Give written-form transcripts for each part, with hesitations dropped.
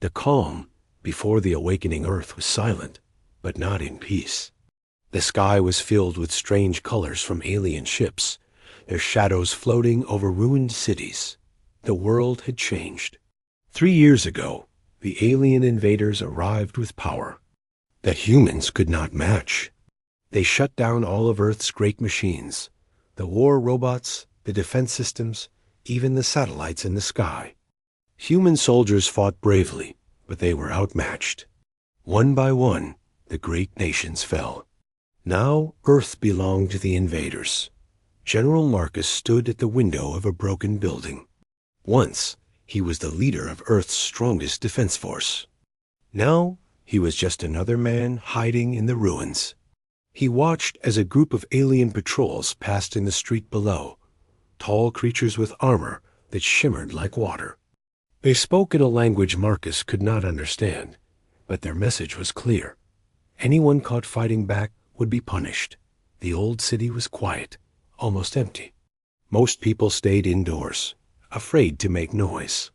The calm before the awakening earth was silent, but not in peace. The sky was filled with strange colors from alien ships, their shadows floating over ruined cities. The world had changed. 3 years ago, the alien invaders arrived with power that humans could not match. They shut down all of Earth's great machines, the war robots, the defense systems, even the satellites in the sky. Human soldiers fought bravely, but they were outmatched. One by one, the great nations fell. Now Earth belonged to the invaders. General Marcus stood at the window of a broken building. Once, he was the leader of Earth's strongest defense force. Now, he was just another man hiding in the ruins. He watched as a group of alien patrols passed in the street below, tall creatures with armor that shimmered like water. They spoke in a language Marcus could not understand, but their message was clear. Anyone caught fighting back would be punished. The old city was quiet, almost empty. Most people stayed indoors, afraid to make noise.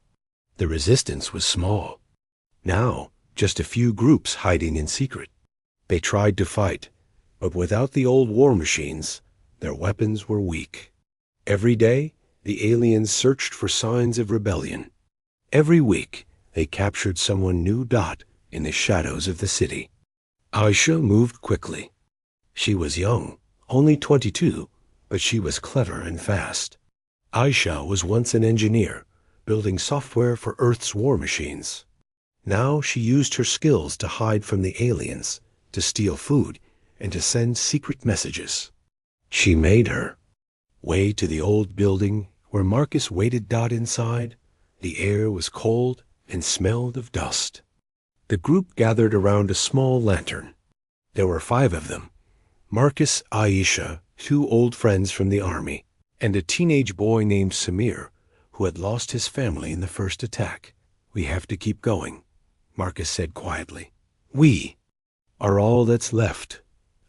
The resistance was small. Now, just a few groups hiding in secret. They tried to fight, but without the old war machines, their weapons were weak. Every day, the aliens searched for signs of rebellion. Every week, they captured someone new. In the shadows of the city. Aisha moved quickly. She was young, only 22, but she was clever and fast. Aisha was once an engineer, building software for Earth's war machines. Now she used her skills to hide from the aliens, to steal food, and to send secret messages. She made her way to the old building where Marcus waited. Inside, the air was cold and smelled of dust. The group gathered around a small lantern. There were 5 of them: Marcus, Aisha, 2 old friends from the army, and a teenage boy named Samir, who had lost his family in the first attack. "We have to keep going," Marcus said quietly. "We are all that's left."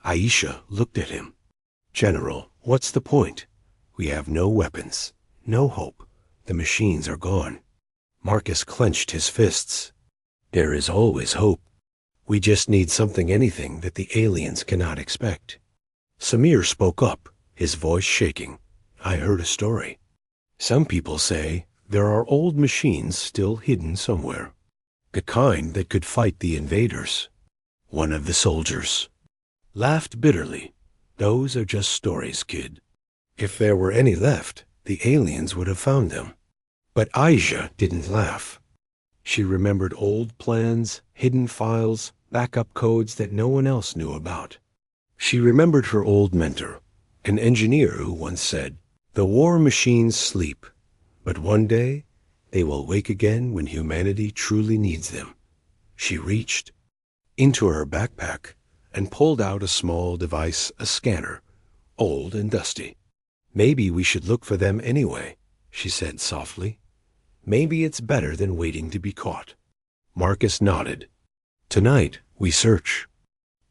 Aisha looked at him. "General, what's the point? We have no weapons, no hope. The machines are gone." Marcus clenched his fists. "There is always hope. We just need anything that the aliens cannot expect." Samir spoke up, his voice shaking. "I heard a story. Some people say there are old machines still hidden somewhere. The kind that could fight the invaders." One of the soldiers laughed bitterly. "Those are just stories, kid. If there were any left, the aliens would have found them." But Aisha didn't laugh. She remembered old plans, hidden files, backup codes that no one else knew about. She remembered her old mentor, an engineer who once said, "The war machines sleep, but one day they will wake again when humanity truly needs them." She reached into her backpack and pulled out a small device, a scanner, old and dusty. "Maybe we should look for them anyway," she said softly. "Maybe it's better than waiting to be caught." Marcus nodded. "Tonight, we search."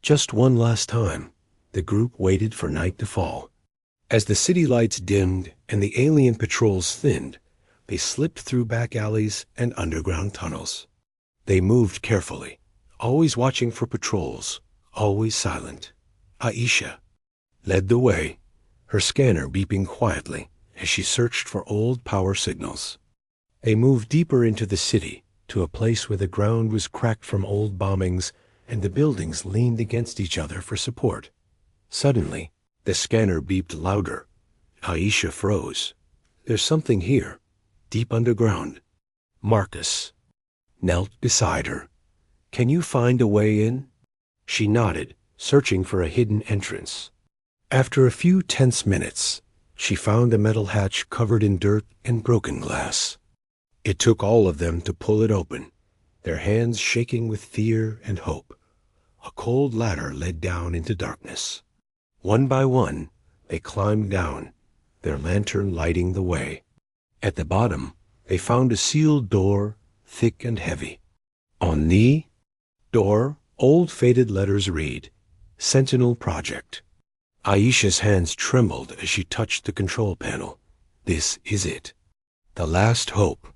Just one last time, the group waited for night to fall. As the city lights dimmed and the alien patrols thinned, they slipped through back alleys and underground tunnels. They moved carefully, always watching for patrols, always silent. Aisha led the way, her scanner beeping quietly as she searched for old power signals. They moved deeper into the city, to a place where the ground was cracked from old bombings and the buildings leaned against each other for support. Suddenly, the scanner beeped louder. Aisha froze. "There's something here, deep underground." Marcus knelt beside her. "Can you find a way in?" She nodded, searching for a hidden entrance. After a few tense minutes, she found a metal hatch covered in dirt and broken glass. It took all of them to pull it open, their hands shaking with fear and hope. A cold ladder led down into darkness. One by one, they climbed down, their lantern lighting the way. At the bottom, they found a sealed door, thick and heavy. On the door, old faded letters read, "Sentinel Project." Aisha's hands trembled as she touched the control panel. This is it. The last hope.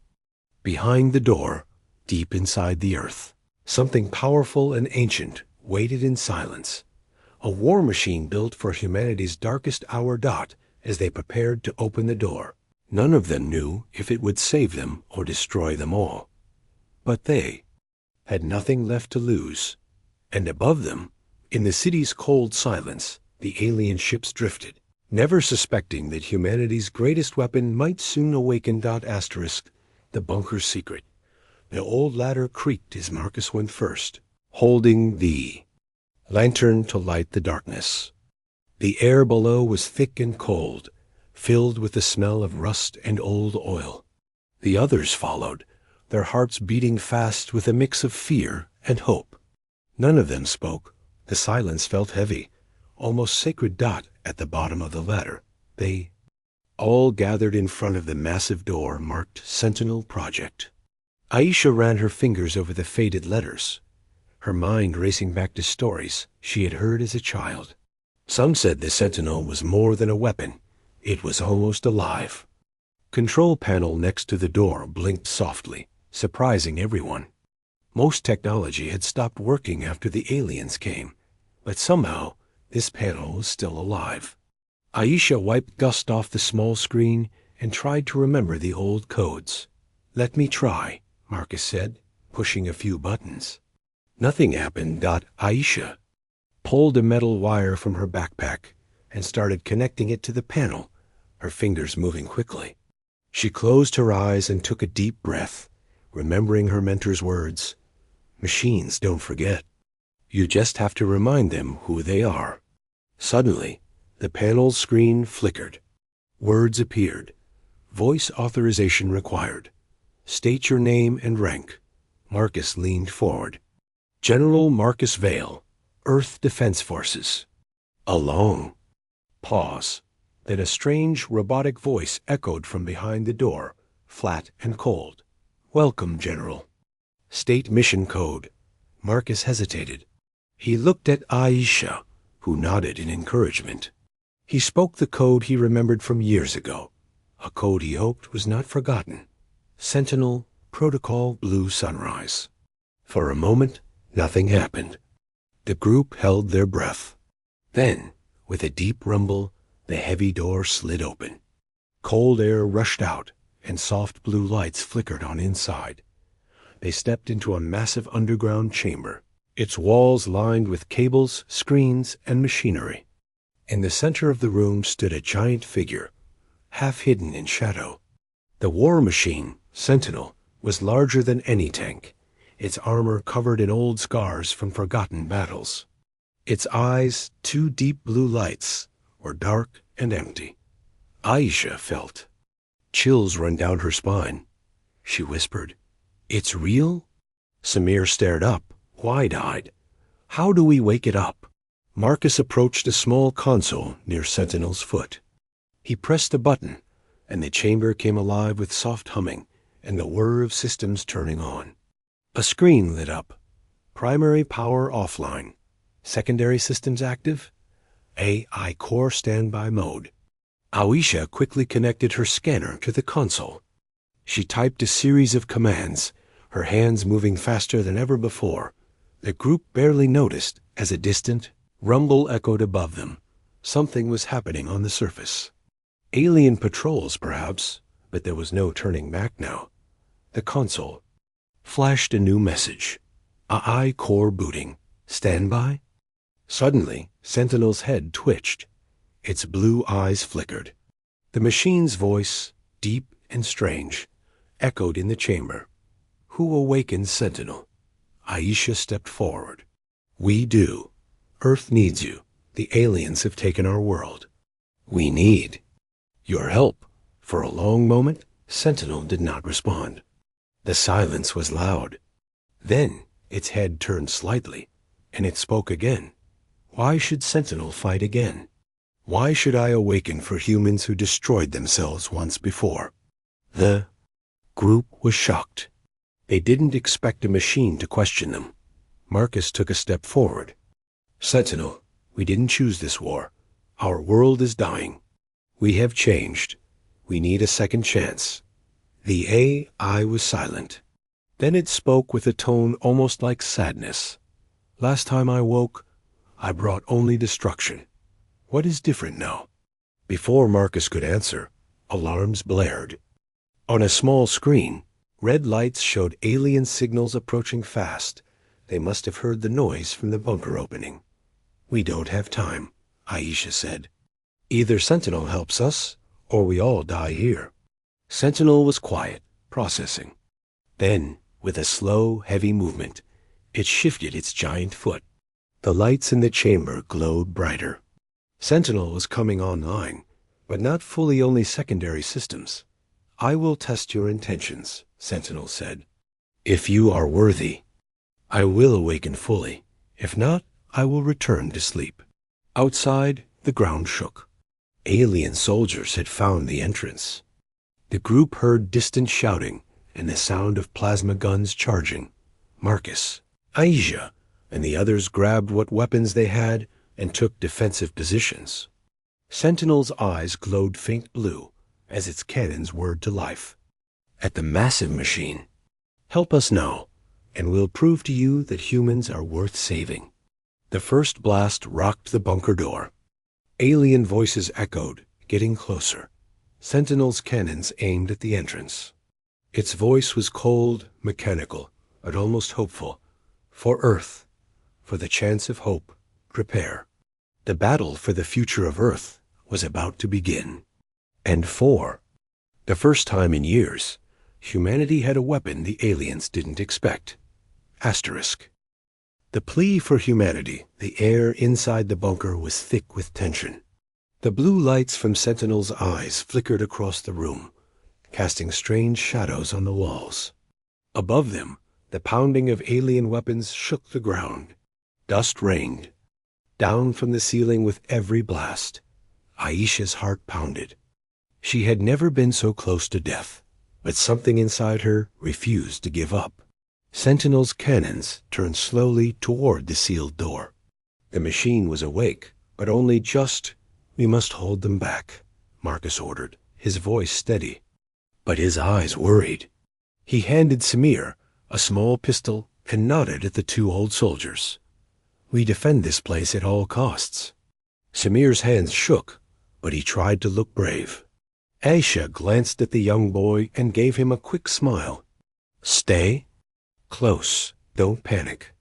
Behind the door, Deep inside the earth, something powerful and ancient waited in silence. A war machine built for humanity's darkest hour. As they prepared to open the door, none of them knew if it would save them or destroy them all. But they had nothing left to lose. And above them, in the city's cold silence, the alien ships drifted, never suspecting that humanity's greatest weapon might soon awaken. The bunker's secret. The old ladder creaked as Marcus went first, holding the lantern to light the darkness. The air below was thick and cold, filled with the smell of rust and old oil. The others followed, their hearts beating fast with a mix of fear and hope. None of them spoke. The silence felt heavy, almost sacred. At the bottom of the ladder, they all gathered in front of the massive door marked Sentinel Project. Aisha ran her fingers over the faded letters, her mind racing back to stories she had heard as a child. Some said the Sentinel was more than a weapon. It was almost alive. Control panel next to the door blinked softly, surprising everyone. Most technology had stopped working after the aliens came, but somehow this panel was still alive. Aisha wiped dust off the small screen and tried to remember the old codes. "Let me try," Marcus said, pushing a few buttons. Nothing happened. Aisha pulled a metal wire from her backpack and started connecting it to the panel, her fingers moving quickly. She closed her eyes and took a deep breath, remembering her mentor's words. Machines don't forget. You just have to remind them who they are. Suddenly, the panel's screen flickered. Words appeared. Voice authorization required. State your name and rank. Marcus leaned forward. General Marcus Vale, Earth Defense Forces. A long pause. Then a strange robotic voice echoed from behind the door, flat and cold. Welcome, General. State mission code. Marcus hesitated. He looked at Aisha, who nodded in encouragement. He spoke the code he remembered from years ago, a code he hoped was not forgotten. Sentinel Protocol Blue Sunrise. For a moment, nothing happened. The group held their breath. Then, with a deep rumble, the heavy door slid open. Cold air rushed out, and soft blue lights flickered on inside. They stepped into a massive underground chamber, its walls lined with cables, screens, and machinery. In the center of the room stood a giant figure, half hidden in shadow. The war machine, Sentinel, was larger than any tank, its armor covered in old scars from forgotten battles. Its eyes, two deep blue lights, were dark and empty. Aisha felt chills run down her spine. She whispered, "It's real?" Samir stared up, wide-eyed. "How do we wake it up?" Marcus approached a small console near Sentinel's foot. He pressed a button, and the chamber came alive with soft humming and the whir of systems turning on. A screen lit up. Primary power offline. Secondary systems active. AI core standby mode. Aisha quickly connected her scanner to the console. She typed a series of commands, her hands moving faster than ever before. The group barely noticed as a distant rumble echoed above them. Something was happening on the surface. Alien patrols, perhaps, but there was no turning back now. The console flashed a new message. AI core booting. Standby? Suddenly, Sentinel's head twitched. Its blue eyes flickered. The machine's voice, deep and strange, echoed in the chamber. Who awakens Sentinel? Aisha stepped forward. We do. Earth needs you. The aliens have taken our world. We need your help. For a long moment, Sentinel did not respond. The silence was loud. Then its head turned slightly, and it spoke again. Why should Sentinel fight again? Why should I awaken for humans who destroyed themselves once before? The group was shocked. They didn't expect a machine to question them. Marcus took a step forward. Sentinel, we didn't choose this war. Our world is dying. We have changed. We need a second chance. The AI was silent. Then it spoke with a tone almost like sadness. Last time I woke, I brought only destruction. What is different now? Before Marcus could answer, alarms blared. On a small screen, red lights showed alien signals approaching fast. They must have heard the noise from the bunker opening. We don't have time, Aisha said. Either Sentinel helps us, or we all die here. Sentinel was quiet, processing. Then, with a slow, heavy movement, it shifted its giant foot. The lights in the chamber glowed brighter. Sentinel was coming online, but not fully, only secondary systems. I will test your intentions, Sentinel said. If you are worthy, I will awaken fully. If not, I will return to sleep. Outside, the ground shook. Alien soldiers had found the entrance. The group heard distant shouting and the sound of plasma guns charging. Marcus, Aisha, and the others grabbed what weapons they had and took defensive positions. Sentinel's eyes glowed faint blue as its cannons whirred to life. At the massive machine, help us now, and we'll prove to you that humans are worth saving. The first blast rocked the bunker door. Alien voices echoed, getting closer. Sentinel's cannons aimed at the entrance. Its voice was cold, mechanical, but almost hopeful. For Earth, for the chance of hope, prepare. The battle for the future of Earth was about to begin. And for the first time in years, humanity had a weapon the aliens didn't expect. Asterisk. The plea for humanity, the air inside the bunker was thick with tension. The blue lights from Sentinel's eyes flickered across the room, casting strange shadows on the walls. Above them, the pounding of alien weapons shook the ground. Dust rained down from the ceiling with every blast. Aisha's heart pounded. She had never been so close to death, but something inside her refused to give up. Sentinel's cannons turned slowly toward the sealed door. The machine was awake, but only just. We must hold them back, Marcus ordered, his voice steady. But his eyes worried. He handed Samir a small pistol and nodded at the two old soldiers. We defend this place at all costs. Samir's hands shook, but he tried to look brave. Aisha glanced at the young boy and gave him a quick smile. Stay close, don't panic.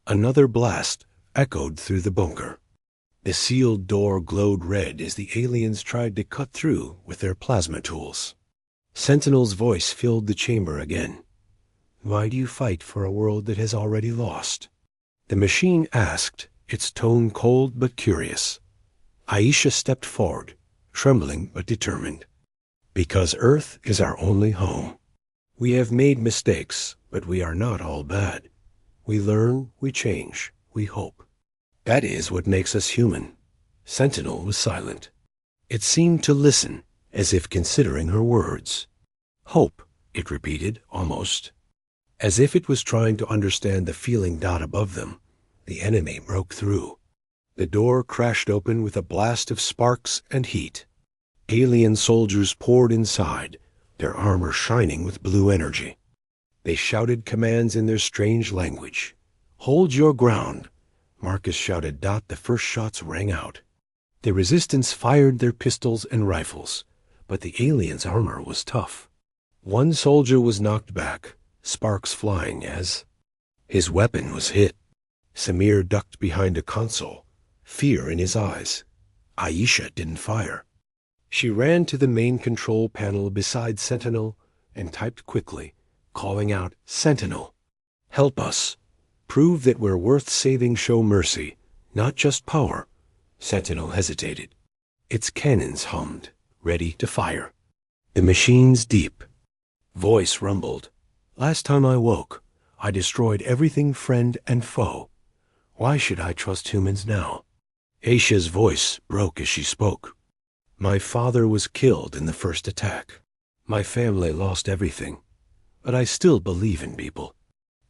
Another blast echoed through the bunker. The sealed door glowed red as the aliens tried to cut through with their plasma tools. Sentinel's voice filled the chamber again. Why do you fight for a world that has already lost? The machine asked, its tone cold but curious. Aisha stepped forward, trembling but determined. Because Earth is our only home. We have made mistakes, but we are not all bad. We learn, we change, we hope. That is what makes us human. Sentinel was silent. It seemed to listen, as if considering her words. Hope, it repeated, almost. As if it was trying to understand the feeling dot above them, the enemy broke through. The door crashed open with a blast of sparks and heat. Alien soldiers poured inside, their armor shining with blue energy. They shouted commands in their strange language. Hold your ground, Marcus shouted. The first shots rang out. The resistance fired their pistols and rifles, but the aliens' armor was tough. One soldier was knocked back, sparks flying as his weapon was hit. Samir ducked behind a console, fear in his eyes. Aisha didn't fire. She ran to the main control panel beside Sentinel and typed quickly, calling out, Sentinel, help us. Prove that we're worth saving. Show mercy, not just power. Sentinel hesitated. Its cannons hummed, ready to fire. The machine's deep voice rumbled. Last time I woke, I destroyed everything, friend and foe. Why should I trust humans now? Aisha's voice broke as she spoke. My father was killed in the first attack. My family lost everything, but I still believe in people.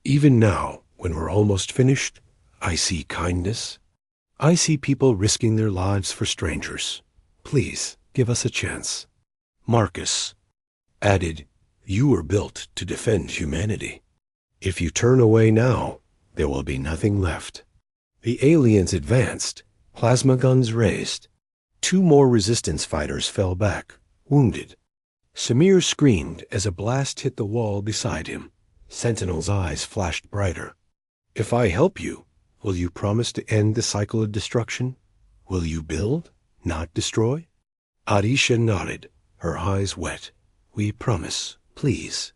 Even now, when we're almost finished, I see kindness. I see people risking their lives for strangers. Please, give us a chance. Marcus added, you were built to defend humanity. If you turn away now, there will be nothing left. The aliens advanced, plasma guns raised. 2 more resistance fighters fell back, wounded. Samir screamed as a blast hit the wall beside him. Sentinel's eyes flashed brighter. If I help you, will you promise to end the cycle of destruction? Will you build, not destroy? Aisha nodded, her eyes wet. We promise, please.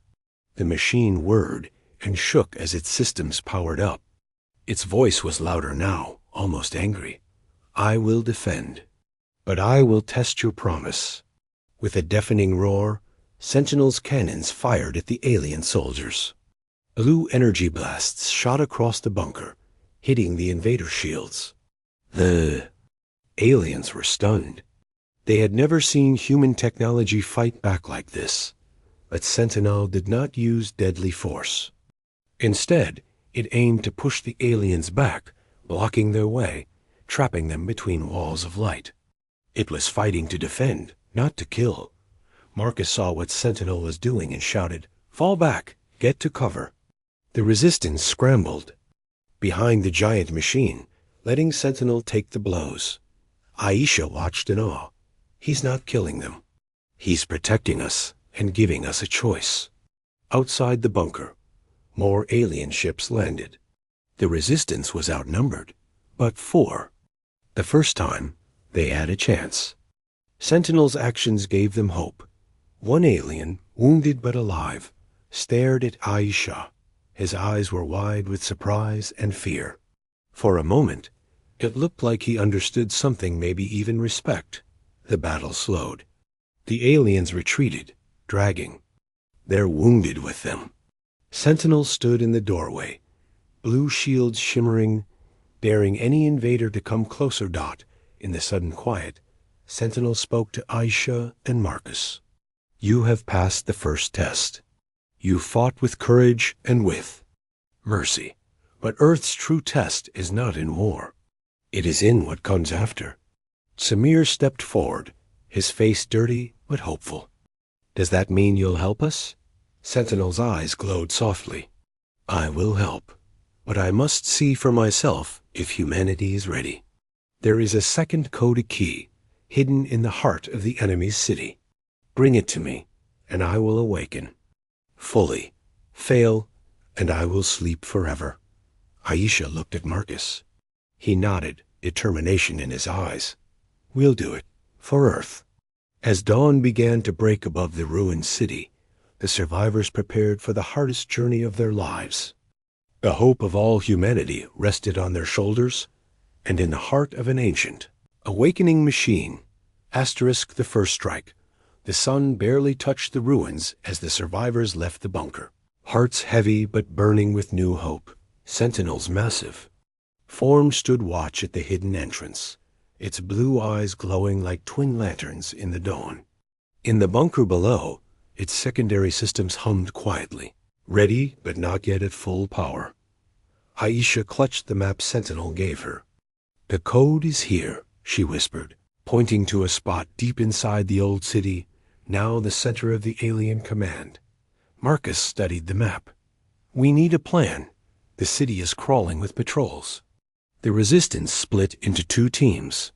The machine whirred and shook as its systems powered up. Its voice was louder now, almost angry. I will defend, but I will test your promise. With a deafening roar, Sentinel's cannons fired at the alien soldiers. Blue energy blasts shot across the bunker, hitting the invader shields. The aliens were stunned. They had never seen human technology fight back like this, but Sentinel did not use deadly force. Instead, it aimed to push the aliens back, blocking their way, trapping them between walls of light. It was fighting to defend, not to kill. Marcus saw what Sentinel was doing and shouted, "Fall back! Get to cover!" The resistance scrambled behind the giant machine, letting Sentinel take the blows. Aisha watched in awe. He's not killing them. He's protecting us and giving us a choice. Outside the bunker, more alien ships landed. The resistance was outnumbered, but 4. The first time, they had a chance. Sentinel's actions gave them hope. One alien, wounded but alive, stared at Aisha. His eyes were wide with surprise and fear. For a moment, it looked like he understood something, maybe even respect. The battle slowed. The aliens retreated, dragging. They're wounded with them. Sentinel stood in the doorway, blue shields shimmering, daring any invader to come closer. In the sudden quiet, Sentinel spoke to Aisha and Marcus. You have passed the first test. You fought with courage and with mercy. But Earth's true test is not in war. It is in what comes after. Samir stepped forward, his face dirty but hopeful. Does that mean you'll help us? Sentinel's eyes glowed softly. I will help, but I must see for myself if humanity is ready. There is a second coded key, hidden in the heart of the enemy's city. Bring it to me, and I will awaken. Fully. Fail, and I will sleep forever. Aisha looked at Marcus. He nodded, determination in his eyes. We'll do it, for Earth. As dawn began to break above the ruined city, the survivors prepared for the hardest journey of their lives. The hope of all humanity rested on their shoulders and in the heart of an ancient, awakening machine. Asterisk the first strike. The sun barely touched the ruins as the survivors left the bunker. Hearts heavy but burning with new hope. Sentinels massive. Form stood watch at the hidden entrance, its blue eyes glowing like twin lanterns in the dawn. In the bunker below, its secondary systems hummed quietly, ready but not yet at full power. Aisha clutched the map Sentinel gave her. The code is here, she whispered, pointing to a spot deep inside the old city, now the center of the alien command. Marcus studied the map. We need a plan. The city is crawling with patrols. The resistance split into 2 teams.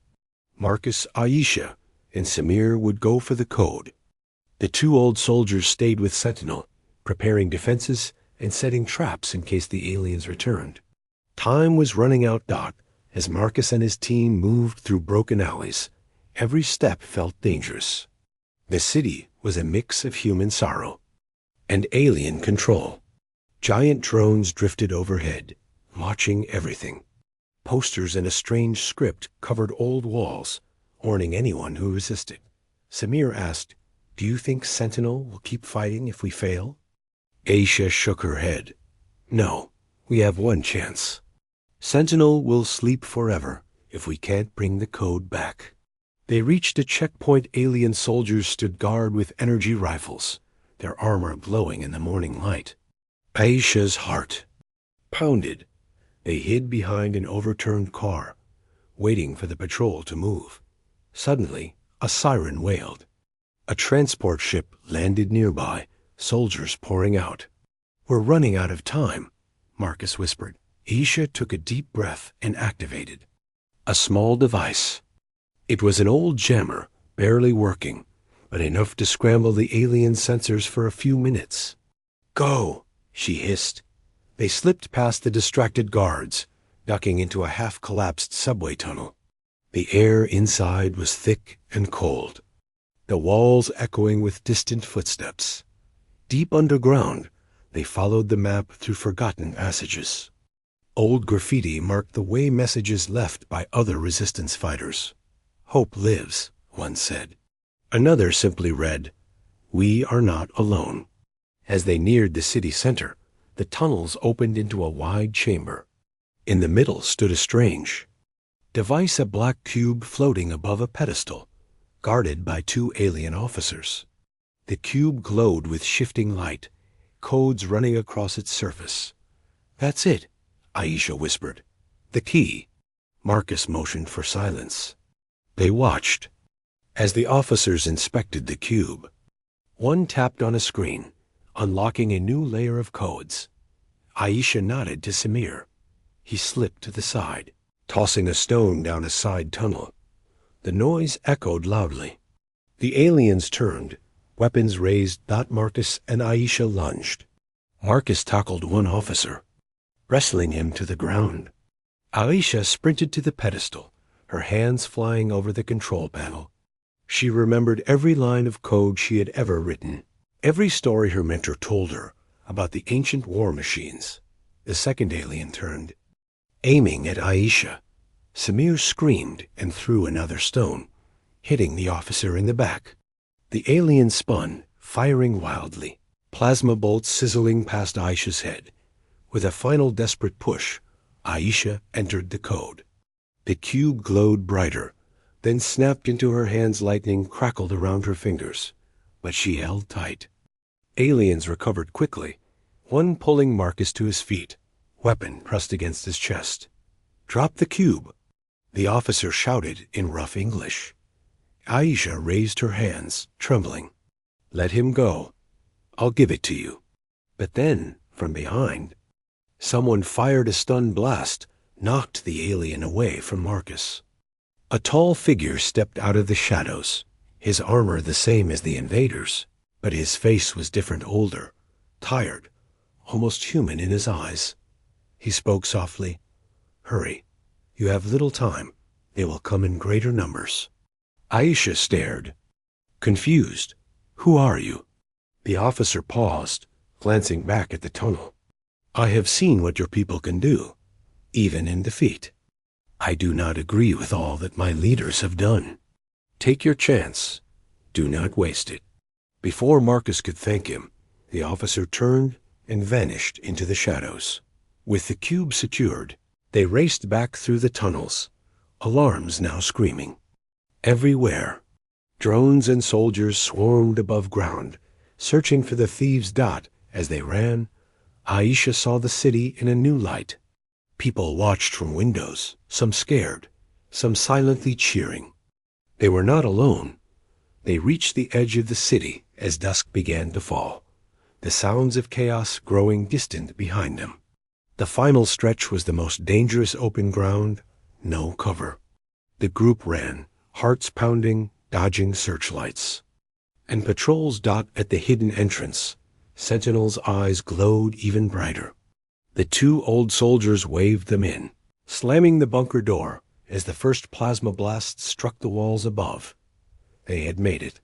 Marcus, Aisha, and Samir would go for the code. The 2 old soldiers stayed with Sentinel, preparing defenses and setting traps in case the aliens returned. Time was running out. As Marcus and his team moved through broken alleys, every step felt dangerous. The city was a mix of human sorrow and alien control. Giant drones drifted overhead, watching everything. Posters in a strange script covered old walls, warning anyone who resisted. Samir asked, Do you think Sentinel will keep fighting if we fail? Aisha shook her head. No, we have one chance. Sentinel will sleep forever if we can't bring the code back. They reached a checkpoint. Alien soldiers stood guard with energy rifles, their armor glowing in the morning light. Aisha's heart pounded. They hid behind an overturned car, waiting for the patrol to move. Suddenly, a siren wailed. A transport ship landed nearby, soldiers pouring out. We're running out of time, Marcus whispered. Aisha took a deep breath and activated a small device. It was an old jammer, barely working, but enough to scramble the alien sensors for a few minutes. Go, she hissed. They slipped past the distracted guards, ducking into a half-collapsed subway tunnel. The air inside was thick and cold, the walls echoing with distant footsteps. Deep underground, they followed the map through forgotten passages. Old graffiti marked the way messages left by other resistance fighters. Hope lives, one said. Another simply read, We are not alone. As they neared the city center, the tunnels opened into a wide chamber. In the middle stood a strange device, a black cube floating above a pedestal, guarded by two alien officers. The cube glowed with shifting light, codes running across its surface. That's it, Aisha whispered. The key. Marcus motioned for silence. They watched as the officers inspected the cube. One tapped on a screen, unlocking a new layer of codes. Aisha nodded to Samir. He slipped to the side, tossing a stone down a side tunnel. The noise echoed loudly. The aliens turned, weapons raised. Marcus and Aisha lunged. Marcus tackled one officer, wrestling him to the ground. Aisha sprinted to the pedestal, her hands flying over the control panel. She remembered every line of code she had ever written, every story her mentor told her about the ancient war machines. The second alien turned, aiming at Aisha. Samir screamed and threw another stone, hitting the officer in the back. The alien spun, firing wildly, plasma bolts sizzling past Aisha's head. With a final desperate push, Aisha entered the code. The cube glowed brighter, then snapped into her hands. Lightning crackled around her fingers, but she held tight. Aliens recovered quickly, one pulling Marcus to his feet, weapon pressed against his chest. Drop the cube, the officer shouted in rough English. Aisha raised her hands, trembling. Let him go. I'll give it to you. But then, from behind, someone fired a stun blast, knocked the alien away from Marcus. A tall figure stepped out of the shadows, his armor the same as the invaders, but his face was different, older, tired, almost human in his eyes. He spoke softly. Hurry. You have little time. They will come in greater numbers. Aisha stared, confused. Who are you? The officer paused, glancing back at the tunnel. I have seen what your people can do, even in defeat. I do not agree with all that my leaders have done. Take your chance. Do not waste it. Before Marcus could thank him, the officer turned and vanished into the shadows. With the cube secured, they raced back through the tunnels, alarms now screaming. Everywhere, drones and soldiers swarmed above ground, searching for the thieves. As they ran, Aisha saw the city in a new light. People watched from windows, some scared, some silently cheering. They were not alone. They reached the edge of the city as dusk began to fall, the sounds of chaos growing distant behind them. The final stretch was the most dangerous open ground, no cover. The group ran, hearts pounding, dodging searchlights. And patrols at the hidden entrance. Sentinels' eyes glowed even brighter. The two old soldiers waved them in, slamming the bunker door as the first plasma blasts struck the walls above. They had made it.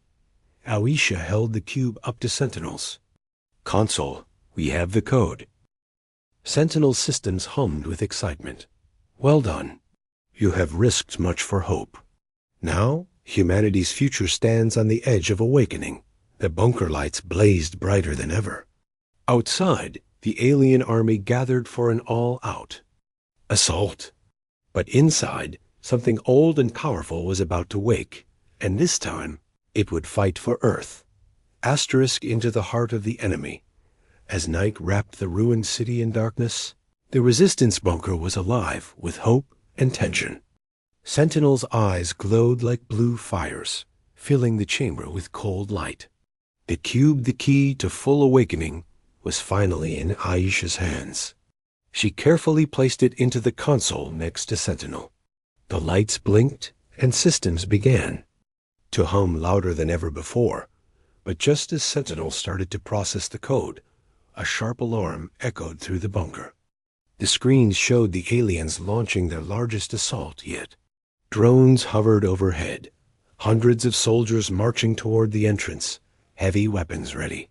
Aisha held the cube up to Sentinels. Console, we have the code. Sentinel systems hummed with excitement. Well done. You have risked much for hope. Now, humanity's future stands on the edge of awakening. The bunker lights blazed brighter than ever. Outside, the alien army gathered for an all-out assault. But inside, something old and powerful was about to wake, and this time, it would fight for Earth. Asterisk into the heart of the enemy. As night wrapped the ruined city in darkness, the resistance bunker was alive with hope and tension. Sentinel's eyes glowed like blue fires, filling the chamber with cold light. The cube, the key to full awakening, was finally in Aisha's hands. She carefully placed it into the console next to Sentinel. The lights blinked, and systems began to hum louder than ever before. But just as Sentinel started to process the code, a sharp alarm echoed through the bunker. The screens showed the aliens launching their largest assault yet. Drones hovered overhead, hundreds of soldiers marching toward the entrance, heavy weapons ready.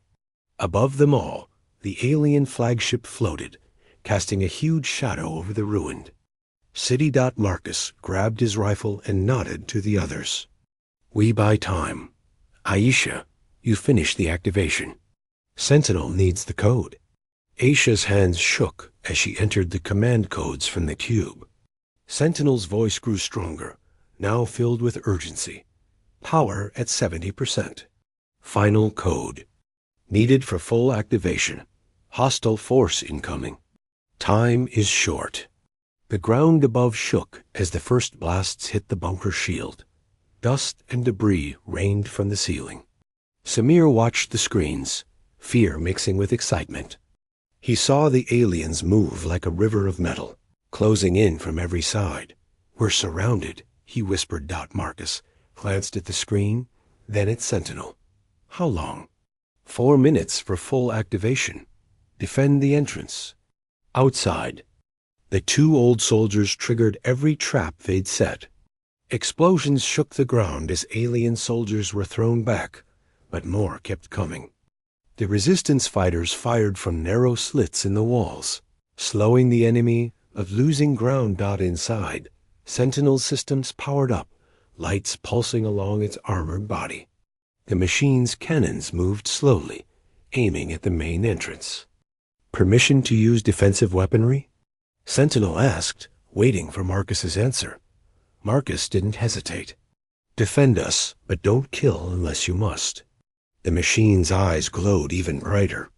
Above them all, the alien flagship floated, casting a huge shadow over the ruined city. Marcus grabbed his rifle and nodded to the others. We buy time. Aisha, you finish the activation. Sentinel needs the code. Aisha's hands shook as she entered the command codes from the cube. Sentinel's voice grew stronger, now filled with urgency. Power at 70%. Final code. Needed for full activation. Hostile force incoming. Time is short. The ground above shook as the first blasts hit the bunker shield. Dust and debris rained from the ceiling. Samir watched the screens, fear mixing with excitement. He saw the aliens move like a river of metal, closing in from every side. We're surrounded, he whispered. Marcus glanced at the screen, then at Sentinel. How long? 4 minutes for full activation. Defend the entrance. Outside, the two old soldiers triggered every trap they'd set. Explosions shook the ground as alien soldiers were thrown back, but more kept coming. The resistance fighters fired from narrow slits in the walls, slowing the enemy of losing ground. Inside, Sentinel's systems powered up, lights pulsing along its armored body. The machine's cannons moved slowly, aiming at the main entrance. Permission to use defensive weaponry? Sentinel asked, waiting for Marcus's answer. Marcus didn't hesitate. Defend us, but don't kill unless you must. The machine's eyes glowed even brighter.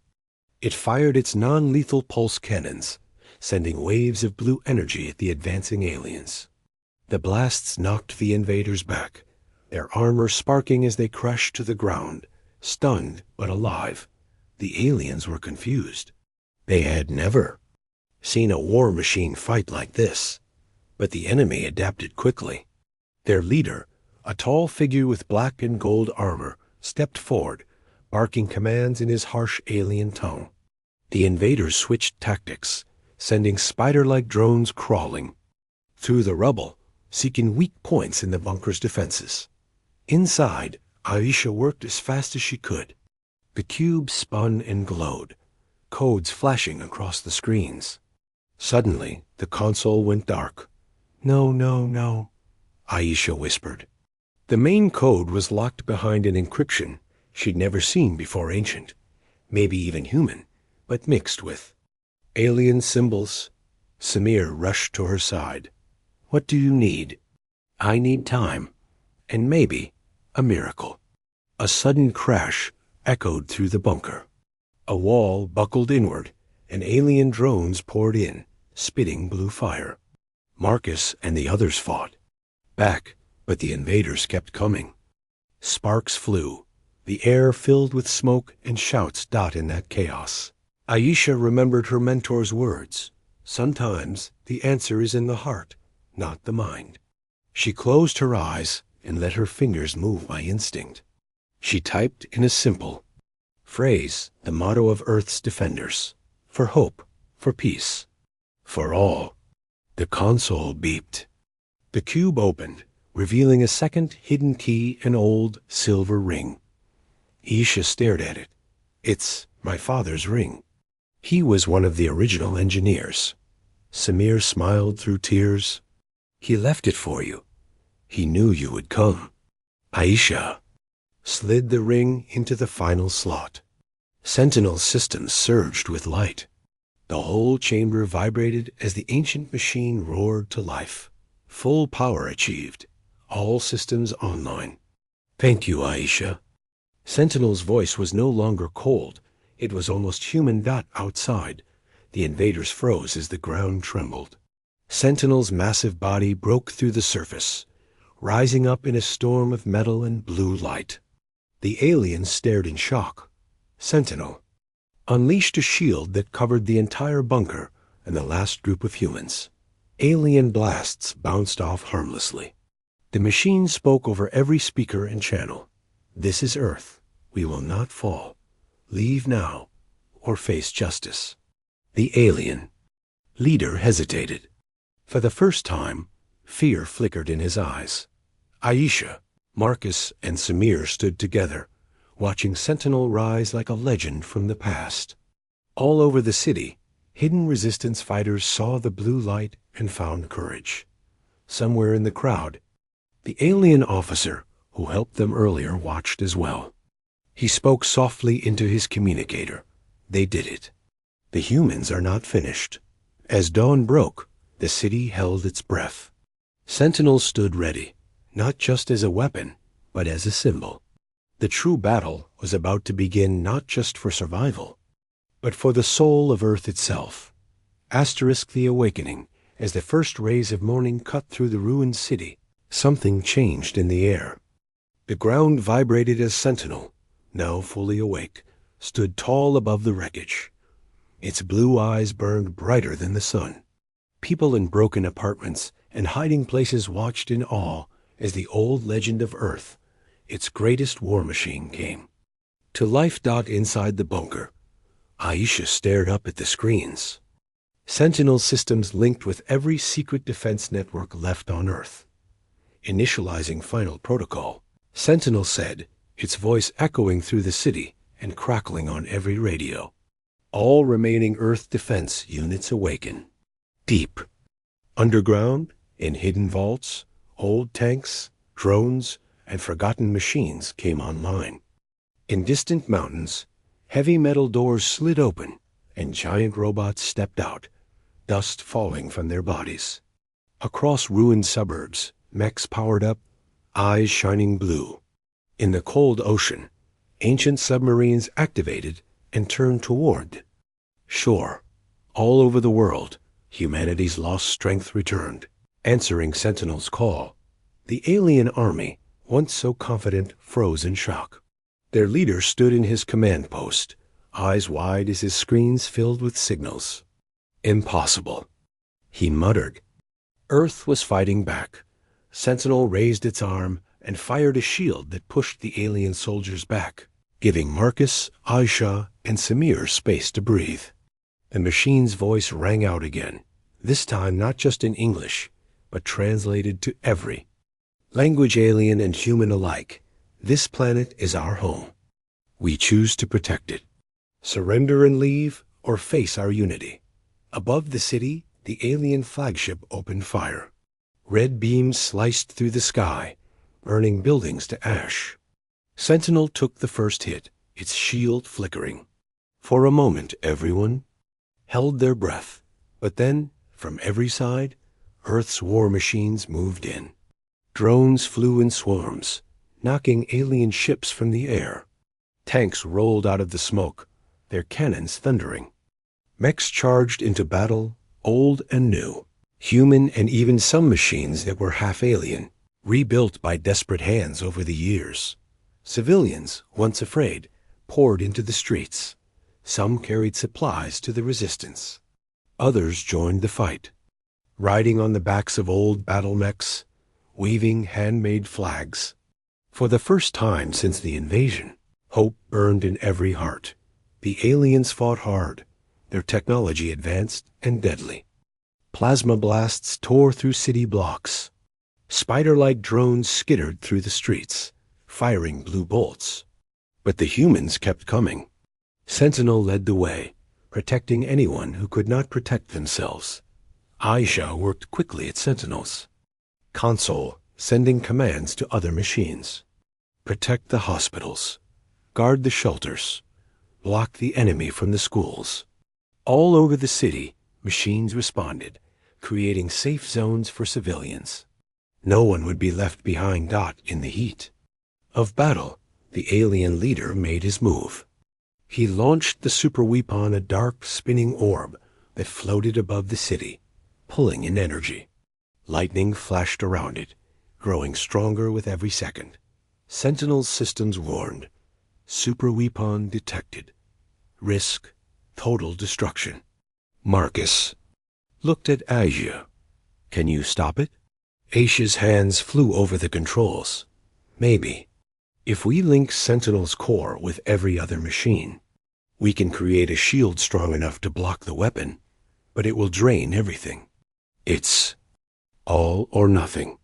It fired its non-lethal pulse cannons, sending waves of blue energy at the advancing aliens. The blasts knocked the invaders back, their armor sparking as they crashed to the ground, stunned but alive. The aliens were confused. They had never seen a war machine fight like this, but the enemy adapted quickly. Their leader, a tall figure with black and gold armor, stepped forward, barking commands in his harsh alien tongue. The invaders switched tactics, sending spider-like drones crawling through the rubble, seeking weak points in the bunker's defenses. Inside, Aisha worked as fast as she could. The cube spun and glowed, codes flashing across the screens. Suddenly, the console went dark. No, no, no, Aisha whispered. The main code was locked behind an encryption she'd never seen before. Ancient, maybe even human, but mixed with alien symbols. Samir rushed to her side. What do you need? I need time, and maybe a miracle. A sudden crash echoed through the bunker. A wall buckled inward, and alien drones poured in, spitting blue fire. Marcus and the others fought back, but the invaders kept coming. Sparks flew, the air filled with smoke and shouts. In that chaos, Aisha remembered her mentor's words. Sometimes the answer is in the heart, not the mind. She closed her eyes and let her fingers move by instinct. She typed in a simple phrase, the motto of Earth's defenders: for hope, for peace, for all. The console beeped. The cube opened, revealing a second hidden key, an old silver ring. Aisha stared at it. It's my father's ring. He was one of the original engineers. Samir smiled through tears. He left it for you. He knew you would come. Aisha slid the ring into the final slot. Sentinel's systems surged with light. The whole chamber vibrated as the ancient machine roared to life. Full power achieved. All systems online. Thank you, Aisha. Sentinel's voice was no longer cold. It was almost human. Outside, the invaders froze as the ground trembled. Sentinel's massive body broke through the surface, rising up in a storm of metal and blue light. The aliens stared in shock. Sentinel, unleashed a shield that covered the entire bunker and the last group of humans. Alien blasts bounced off harmlessly. The machine spoke over every speaker and channel. "This is Earth. We will not fall. Leave now, or face justice." The alien leader hesitated. For the first time, fear flickered in his eyes. Aisha, Marcus, and Samir stood together, watching Sentinel rise like a legend from the past. All over the city, hidden resistance fighters saw the blue light and found courage. Somewhere in the crowd, the alien officer who helped them earlier watched as well. He spoke softly into his communicator. They did it. The humans are not finished. As dawn broke, the city held its breath. Sentinels stood ready, not just as a weapon, but as a symbol. The true battle was about to begin, not just for survival, but for the soul of Earth itself. Asterisk the awakening. As the first rays of morning cut through the ruined city, something changed in the air. The ground vibrated as Sentinel, now fully awake, stood tall above the wreckage. Its blue eyes burned brighter than the sun. People in broken apartments and hiding places watched in awe as the old legend of Earth, its greatest war machine, came to life. Inside the bunker, Aisha stared up at the screens. Sentinel systems linked with every secret defense network left on Earth. Initializing final protocol, Sentinel said, its voice echoing through the city and crackling on every radio. All remaining Earth defense units awaken. Deep underground, in hidden vaults, old tanks, drones, and forgotten machines came online. In distant mountains, heavy metal doors slid open and giant robots stepped out, dust falling from their bodies. Across ruined suburbs, mechs powered up, eyes shining blue. In the cold ocean, ancient submarines activated and turned toward shore. All over the world, humanity's lost strength returned, answering Sentinel's call. The alien army, once so confident, froze in shock. Their leader stood in his command post, eyes wide as his screens filled with signals. "Impossible," he muttered. Earth was fighting back. Sentinel raised its arm and fired a shield that pushed the alien soldiers back, giving Marcus, Aisha, and Samir space to breathe. The machine's voice rang out again, this time not just in English, but translated to every language, alien and human alike. "This planet is our home. We choose to protect it. Surrender and leave, or face our unity." Above the city, the alien flagship opened fire. Red beams sliced through the sky, burning buildings to ash. Sentinel took the first hit, its shield flickering. For a moment, everyone held their breath, but then, from every side, Earth's war machines moved in. Drones flew in swarms, knocking alien ships from the air. Tanks rolled out of the smoke, their cannons thundering. Mechs charged into battle, old and new, human and even some machines that were half alien, rebuilt by desperate hands over the years. Civilians, once afraid, poured into the streets. Some carried supplies to the resistance. Others joined the fight, riding on the backs of old battle mechs, waving handmade flags. For the first time since the invasion, hope burned in every heart. The aliens fought hard, their technology advanced and deadly. Plasma blasts tore through city blocks. Spider-like drones skittered through the streets, firing blue bolts. But the humans kept coming. Sentinel led the way, protecting anyone who could not protect themselves. Aisha worked quickly at Sentinels. Console, sending commands to other machines. Protect the hospitals. Guard the shelters. Block the enemy from the schools. All over the city, machines responded, creating safe zones for civilians. No one would be left behind. In the heat of battle, the alien leader made his move. He launched the super weapon, a dark, spinning orb that floated above the city, pulling in energy. Lightning flashed around it, growing stronger with every second. Sentinel's systems warned. Super weapon detected. Risk total destruction. Marcus looked at Asia. Can you stop it? Asia's hands flew over the controls. Maybe. If we link Sentinel's core with every other machine, we can create a shield strong enough to block the weapon, but it will drain everything. It's all or nothing.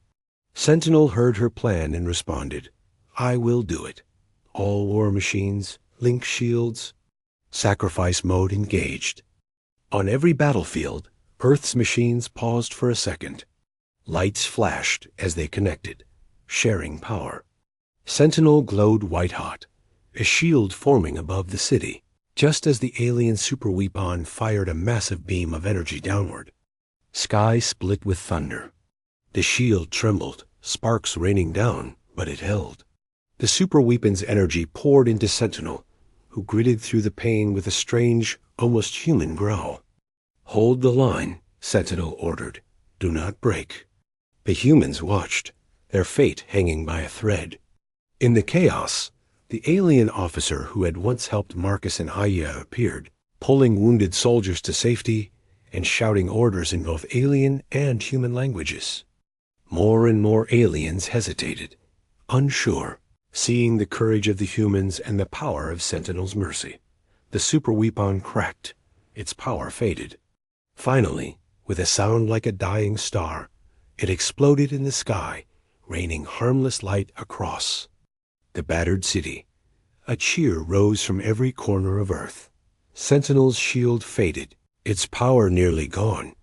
Sentinel heard her plan and responded, I will do it. All war machines, link shields, sacrifice mode engaged. On every battlefield, Earth's machines paused for a second. Lights flashed as they connected, sharing power. Sentinel glowed white-hot, a shield forming above the city, just as the alien superweapon fired a massive beam of energy downward. Sky split with thunder. The shield trembled, sparks raining down, but it held. The superweapon's energy poured into Sentinel, who gritted through the pain with a strange, almost human growl. Hold the line, Sentinel ordered. Do not break. The humans watched, their fate hanging by a thread. In the chaos, the alien officer who had once helped Marcus and Aya appeared, pulling wounded soldiers to safety and shouting orders in both alien and human languages. More and more aliens hesitated, unsure, seeing the courage of the humans and the power of Sentinel's mercy. The superweapon cracked, its power faded. Finally, with a sound like a dying star, it exploded in the sky, raining harmless light across the battered city. A cheer rose from every corner of Earth. Sentinel's shield faded, its power nearly gone,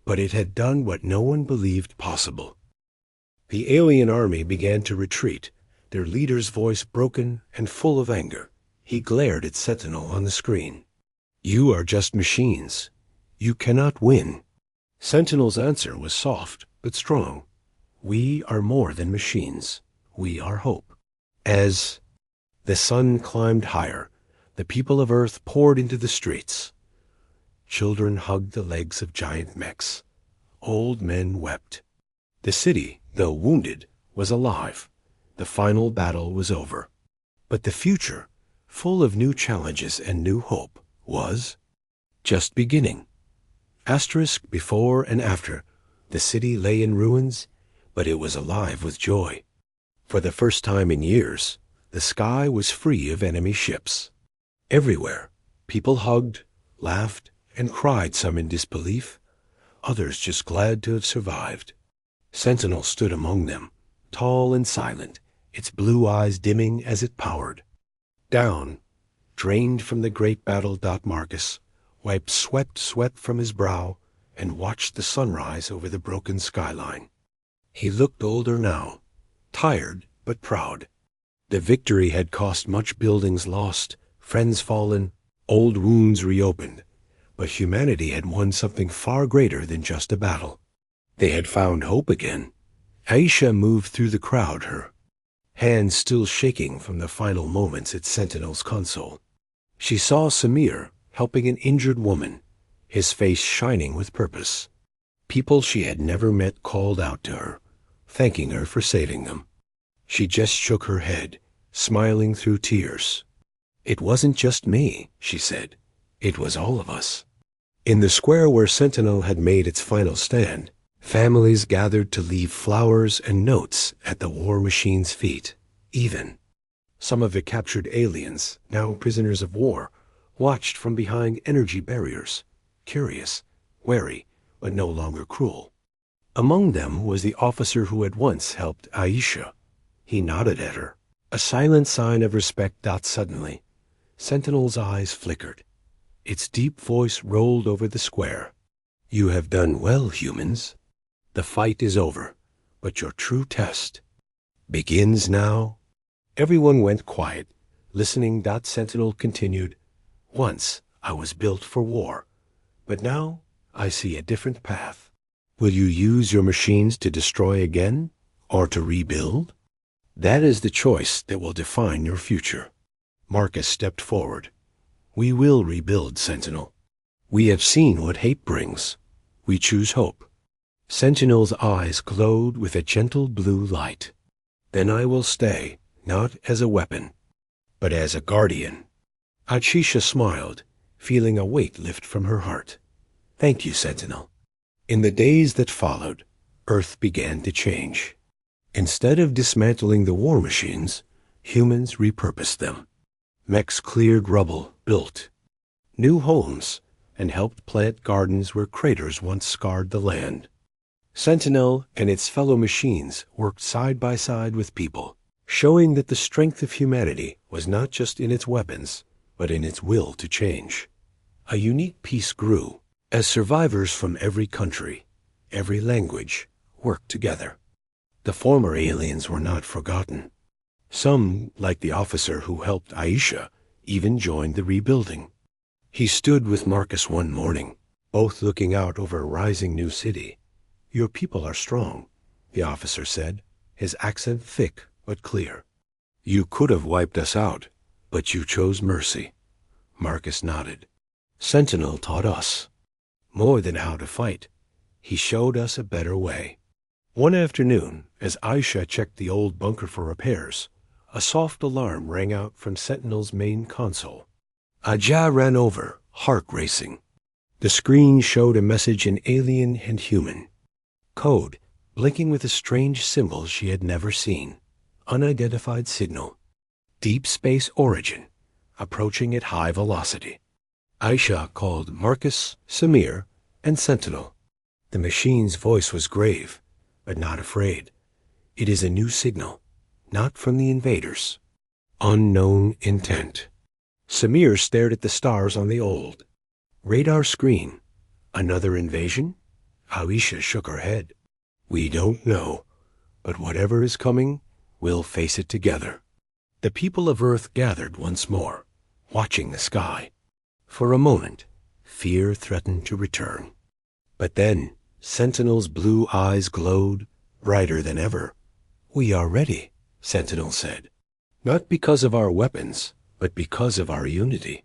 but it had done what no one believed possible. The alien army began to retreat, their leader's voice broken and full of anger. He glared at Sentinel on the screen. You are just machines. You cannot win. Sentinel's answer was soft but strong. We are more than machines. We are hope. As the sun climbed higher, the people of Earth poured into the streets. Children hugged the legs of giant mechs. Old men wept. The city, though wounded, was alive. The final battle was over. But the future, full of new challenges and new hope, was just beginning. Asterisk before and after, the city lay in ruins, but it was alive with joy. For the first time in years, the sky was free of enemy ships. Everywhere, people hugged, laughed, and cried, some in disbelief, others just glad to have survived. Sentinel stood among them, tall and silent, its blue eyes dimming as it powered. Down, drained from the great battle, Marcus wiped sweat from his brow and watched the sunrise over the broken skyline. He looked older now, tired but proud. The victory had cost much buildings lost, friends fallen, old wounds reopened, but humanity had won something far greater than just a battle. They had found hope again. Aisha moved through the crowd, her hands still shaking from the final moments at Sentinel's console. She saw Samir helping an injured woman, his face shining with purpose. People she had never met called out to her, thanking her for saving them. She just shook her head, smiling through tears. It wasn't just me, she said. It was all of us. In the square where Sentinel had made its final stand, families gathered to leave flowers and notes at the war machine's feet. Even some of the captured aliens, now prisoners of war, watched from behind energy barriers, curious, wary, but no longer cruel. Among them was the officer who had once helped Aisha. He nodded at her, a silent sign of respect. Suddenly, Sentinel's eyes flickered. Its deep voice rolled over the square. You have done well, humans. The fight is over, but your true test begins now. Everyone went quiet, listening. Sentinel continued. Once I was built for war, but now I see a different path. Will you use your machines to destroy again, or to rebuild? That is the choice that will define your future. Marcus stepped forward. We will rebuild, Sentinel. We have seen what hate brings. We choose hope. Sentinel's eyes glowed with a gentle blue light. Then I will stay, not as a weapon, but as a guardian. Achisha smiled, feeling a weight lift from her heart. "Thank you, Sentinel." In the days that followed, Earth began to change. Instead of dismantling the war machines, humans repurposed them. Mechs cleared rubble, built new homes, and helped plant gardens where craters once scarred the land. Sentinel and its fellow machines worked side by side with people, showing that the strength of humanity was not just in its weapons, but in its will to change. A unique peace grew as survivors from every country, every language, worked together. The former aliens were not forgotten. Some, like the officer who helped Aisha, even joined the rebuilding. He stood with Marcus one morning, both looking out over a rising new city. "Your people are strong," the officer said, his accent thick but clear. "You could have wiped us out, but you chose mercy." Marcus nodded. "Sentinel taught us more than how to fight. He showed us a better way." One afternoon, as Aisha checked the old bunker for repairs, a soft alarm rang out from Sentinel's main console. Ajah ran over, heart racing. The screen showed a message in alien and human. Code, blinking with a strange symbol she had never seen. Unidentified signal. Deep space origin, approaching at high velocity. Aisha called Marcus, Samir, and Sentinel. The machine's voice was grave, but not afraid. "It is a new signal, not from the invaders. Unknown intent." Samir stared at the stars on the old radar screen. "Another invasion?" Aisha shook her head. "We don't know, but whatever is coming, we'll face it together." The people of Earth gathered once more, watching the sky. For a moment, fear threatened to return. But then, Sentinel's blue eyes glowed, brighter than ever. "We are ready," Sentinel said. "Not because of our weapons, but because of our unity."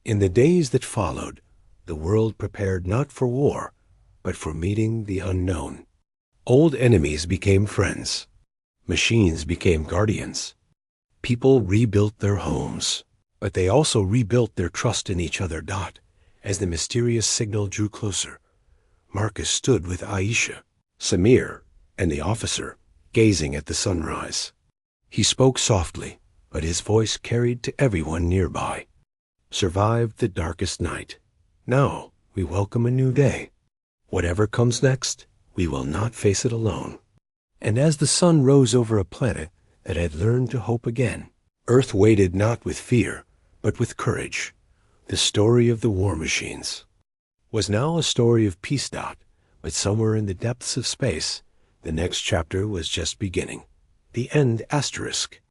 In the days that followed, the world prepared not for war, but for meeting the unknown. Old enemies became friends. Machines became guardians. People rebuilt their homes, but they also rebuilt their trust in each other. As the mysterious signal drew closer, Marcus stood with Aisha, Samir, and the officer, gazing at the sunrise. He spoke softly, but his voice carried to everyone nearby. "Survived the darkest night. Now we welcome a new day. Whatever comes next, we will not face it alone." And as the sun rose over a planet that had learned to hope again, Earth waited not with fear, but with courage. The story of the war machines was now a story of peace. But somewhere in the depths of space, the next chapter was just beginning. The end asterisk.